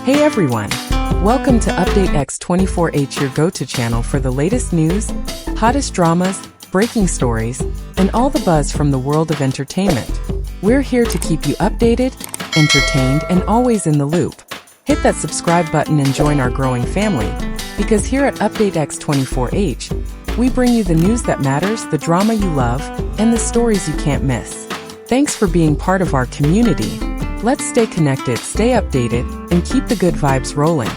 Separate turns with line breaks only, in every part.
Hey everyone! Welcome to Update X24H, your go-to channel for the latest news, hottest dramas, breaking stories, and all the buzz from the world of entertainment. We're here to keep you updated, entertained, and always in the loop. Hit that subscribe button and join our growing family, because here at Update X24H, we bring you the news that matters, the drama you love, and the stories you can't miss. Thanks for being part of our community. Let's stay connected, stay updated, and keep the good vibes rolling.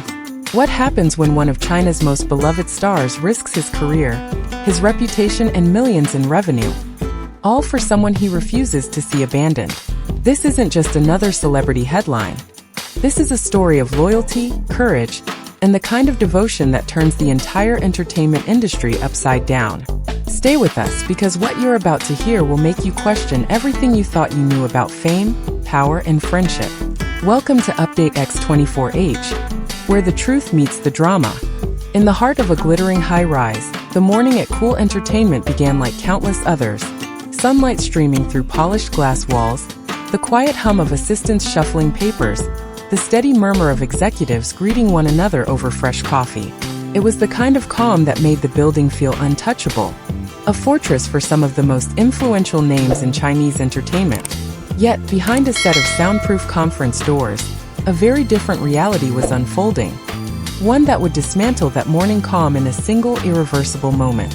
What happens when one of China's most beloved stars risks his career, his reputation, and millions in revenue? All for someone he refuses to see abandoned. This isn't just another celebrity headline. This is a story of loyalty, courage, and the kind of devotion that turns the entire entertainment industry upside down. Stay with us, because what you're about to hear will make you question everything you thought you knew about fame, power, and friendship. Welcome to Update X24H, where the truth meets the drama. In the heart of a glittering high-rise, the morning at Cool Entertainment began like countless others. Sunlight streaming through polished glass walls, the quiet hum of assistants shuffling papers, the steady murmur of executives greeting one another over fresh coffee. It was the kind of calm that made the building feel untouchable, a fortress for some of the most influential names in Chinese entertainment. Yet, behind a set of soundproof conference doors, a very different reality was unfolding. One that would dismantle that morning calm in a single irreversible moment.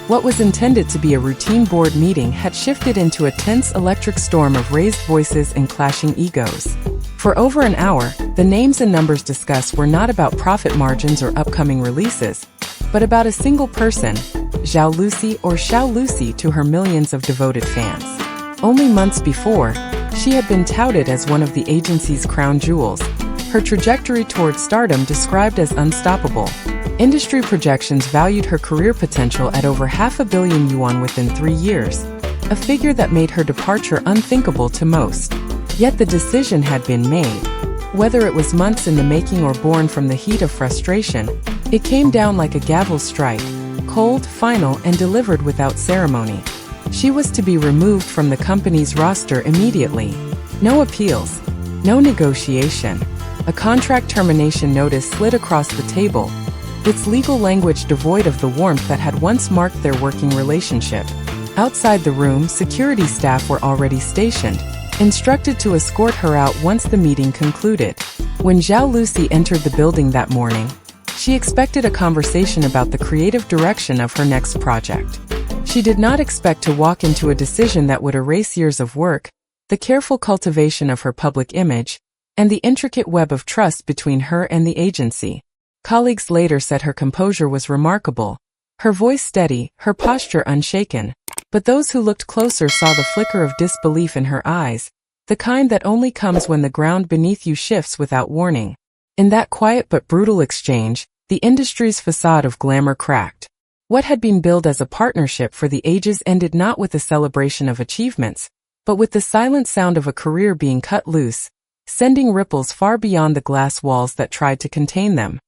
What was intended to be a routine board meeting had shifted into a tense electric storm of raised voices and clashing egos. For over an hour, the names and numbers discussed were not about profit margins or upcoming releases, but about a single person, Zhao Lusi, or Shao Lusi to her millions of devoted fans. Only months before, she had been touted as one of the agency's crown jewels, her trajectory toward stardom described as unstoppable. Industry projections valued her career potential at over $500 million within 3 years, a figure that made her departure unthinkable to most. Yet the decision had been made. Whether it was months in the making or born from the heat of frustration, it came down like a gavel strike, cold, final, and delivered without ceremony. She was to be removed from the company's roster immediately. No appeals, no negotiation. A contract termination notice slid across the table, its legal language devoid of the warmth that had once marked their working relationship. Outside the room, security staff were already stationed, instructed to escort her out once the meeting concluded. When Zhao Lusi entered the building that morning, she expected a conversation about the creative direction of her next project. She did not expect to walk into a decision that would erase years of work, the careful cultivation of her public image, and the intricate web of trust between her and the agency. Colleagues later said her composure was remarkable, her voice steady, her posture unshaken. But those who looked closer saw the flicker of disbelief in her eyes, the kind that only comes when the ground beneath you shifts without warning. In that quiet but brutal exchange, the industry's facade of glamour cracked. What had been billed as a partnership for the ages ended not with a celebration of achievements, but with the silent sound of a career being cut loose, sending ripples far beyond the glass walls that tried to contain them.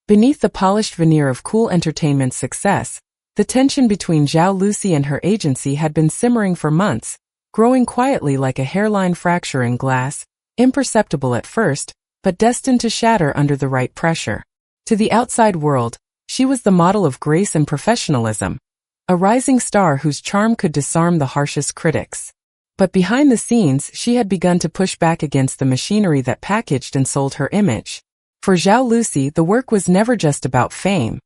Beneath the polished veneer of Cool Entertainment's success, the tension between Zhao Lusi and her agency had been simmering for months, growing quietly like a hairline fracture in glass, imperceptible at first, but destined to shatter under the right pressure. To the outside world, she was the model of grace and professionalism, a rising star whose charm could disarm the harshest critics. But behind the scenes, she had begun to push back against the machinery that packaged and sold her image. For Zhao Lusi, the work was never just about fame.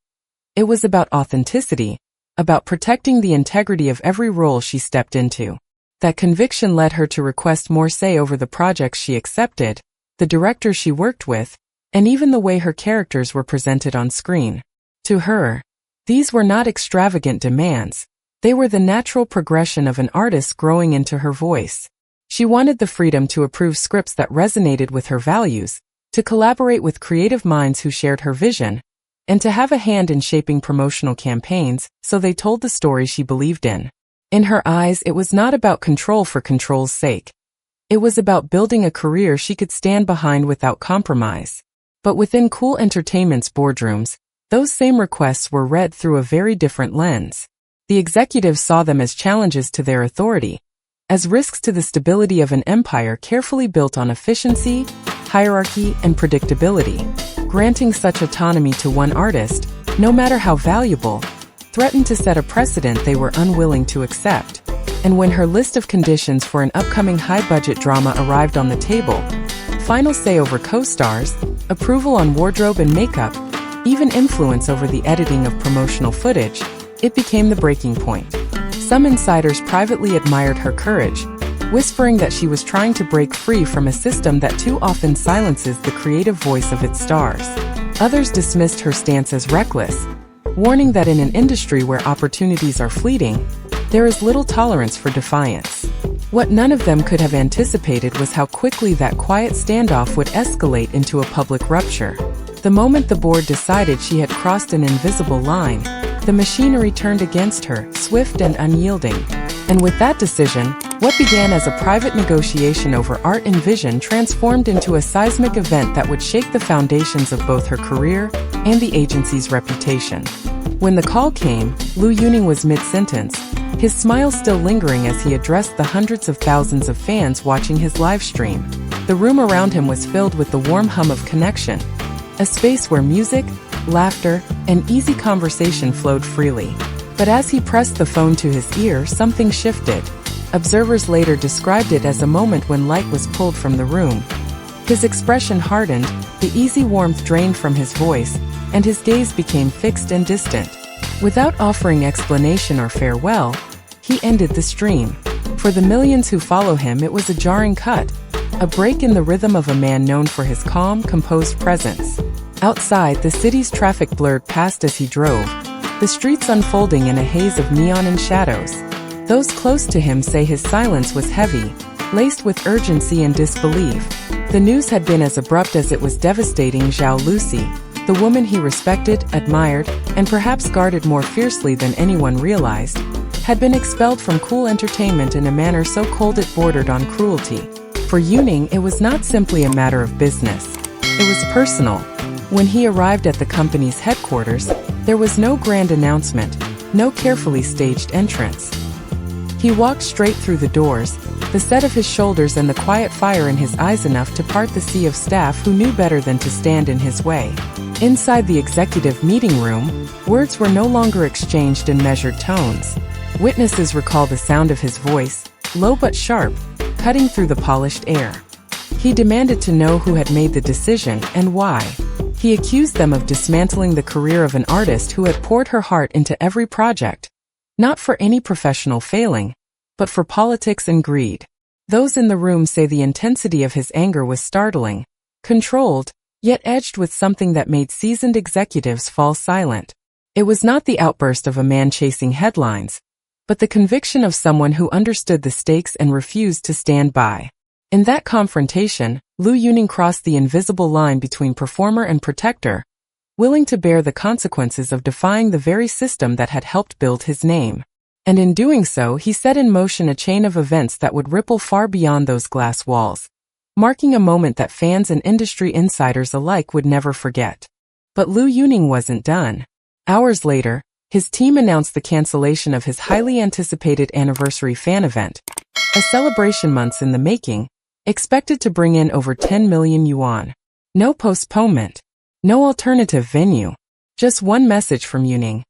It was about authenticity, about protecting the integrity of every role she stepped into. That conviction led her to request more say over the projects she accepted, the directors she worked with, and even the way her characters were presented on screen. To her, these were not extravagant demands. They were the natural progression of an artist growing into her voice. She wanted the freedom to approve scripts that resonated with her values, to collaborate with creative minds who shared her vision, and to have a hand in shaping promotional campaigns so they told the story she believed in. In her eyes, it was not about control for control's sake. It was about building a career she could stand behind without compromise. But within Cool Entertainment's boardrooms, those same requests were read through a very different lens. The executives saw them as challenges to their authority, as risks to the stability of an empire carefully built on efficiency, hierarchy, and predictability. Granting such autonomy to one artist, no matter how valuable, threatened to set a precedent they were unwilling to accept. And when her list of conditions for an upcoming high-budget drama arrived on the table, final say over co-stars, approval on wardrobe and makeup, even influence over the editing of promotional footage, it became the breaking point. Some insiders privately admired her courage, whispering that she was trying to break free from a system that too often silences the creative voice of its stars. Others dismissed her stance as reckless, warning that in an industry where opportunities are fleeting, there is little tolerance for defiance. What none of them could have anticipated was how quickly that quiet standoff would escalate into a public rupture. The moment the board decided she had crossed an invisible line, the machinery turned against her, swift and unyielding. And with that decision, what began as a private negotiation over art and vision transformed into a seismic event that would shake the foundations of both her career and the agency's reputation. When the call came, Liu Yuning was mid-sentence, his smile still lingering as he addressed the hundreds of thousands of fans watching his live stream. The room around him was filled with the warm hum of connection, a space where music, laughter, and easy conversation flowed freely. But as he pressed the phone to his ear, something shifted. Observers later described it as a moment when light was pulled from the room. His expression hardened, the easy warmth drained from his voice, and his gaze became fixed and distant. Without offering explanation or farewell, he ended the stream. For the millions who follow him, it was a jarring cut, a break in the rhythm of a man known for his calm, composed presence. Outside, the city's traffic blurred past as he drove, the streets unfolding in a haze of neon and shadows. Those close to him say his silence was heavy, laced with urgency and disbelief. The news had been as abrupt as it was devastating. Zhao Lusi, the woman he respected, admired, and perhaps guarded more fiercely than anyone realized, had been expelled from Cool Entertainment in a manner so cold it bordered on cruelty. For Yuning, it was not simply a matter of business. It was personal. When he arrived at the company's headquarters, there was no grand announcement, no carefully staged entrance. He walked straight through the doors, the set of his shoulders and the quiet fire in his eyes enough to part the sea of staff who knew better than to stand in his way. Inside the executive meeting room, words were no longer exchanged in measured tones. Witnesses recall the sound of his voice, low but sharp, cutting through the polished air. He demanded to know who had made the decision and why. He accused them of dismantling the career of an artist who had poured her heart into every project, not for any professional failing, but for politics and greed. Those in the room say the intensity of his anger was startling, controlled, yet edged with something that made seasoned executives fall silent. It was not the outburst of a man chasing headlines, but the conviction of someone who understood the stakes and refused to stand by. In that confrontation, Liu Yuning crossed the invisible line between performer and protector, willing to bear the consequences of defying the very system that had helped build his name. And in doing so, he set in motion a chain of events that would ripple far beyond those glass walls, marking a moment that fans and industry insiders alike would never forget. But Liu Yuning wasn't done. Hours later, his team announced the cancellation of his highly anticipated anniversary fan event, a celebration months in the making, expected to bring in over 10 million yuan. No postponement. No alternative venue. Just one message from Yuning.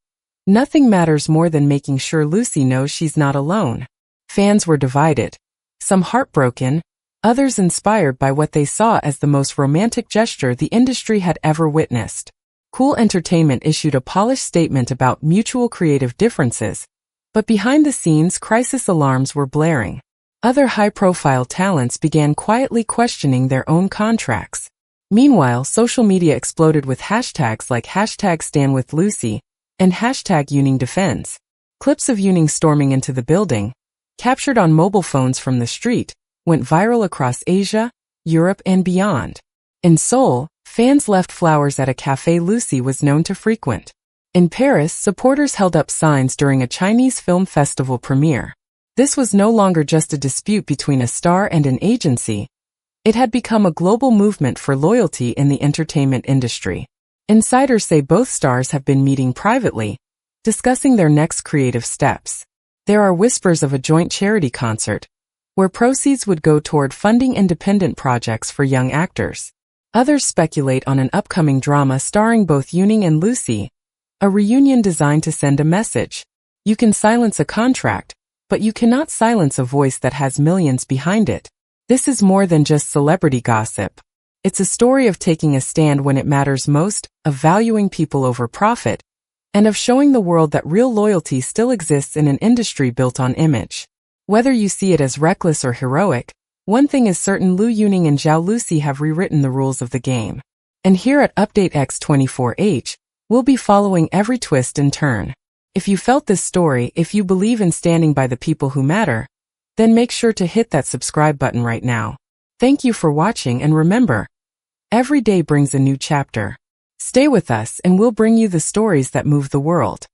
Nothing matters more than making sure Lucy knows she's not alone. Fans were divided. Some heartbroken, others inspired by what they saw as the most romantic gesture the industry had ever witnessed. Cool Entertainment issued a polished statement about mutual creative differences, but behind the scenes crisis alarms were blaring. Other high-profile talents began quietly questioning their own contracts. Meanwhile, social media exploded with hashtags like #StanWithLucy and #YuningDefends. Clips of Yuning storming into the building, captured on mobile phones from the street, went viral across Asia, Europe, and beyond. In Seoul, fans left flowers at a cafe Lucy was known to frequent. In Paris, supporters held up signs during a Chinese film festival premiere. This was no longer just a dispute between a star and an agency. It had become a global movement for loyalty in the entertainment industry. Insiders say both stars have been meeting privately, discussing their next creative steps. There are whispers of a joint charity concert, where proceeds would go toward funding independent projects for young actors. Others speculate on an upcoming drama starring both Yuning and Lusi, a reunion designed to send a message. You can silence a contract, but you cannot silence a voice that has millions behind it. This is more than just celebrity gossip. It's a story of taking a stand when it matters most, of valuing people over profit, and of showing the world that real loyalty still exists in an industry built on image. Whether you see it as reckless or heroic, one thing is certain: Liu Yuning and Zhao Lusi have rewritten the rules of the game. And here at Update X24H, we'll be following every twist and turn. If you felt this story, if you believe in standing by the people who matter, then make sure to hit that subscribe button right now. Thank you for watching, and remember, every day brings a new chapter. Stay with us and we'll bring you the stories that move the world.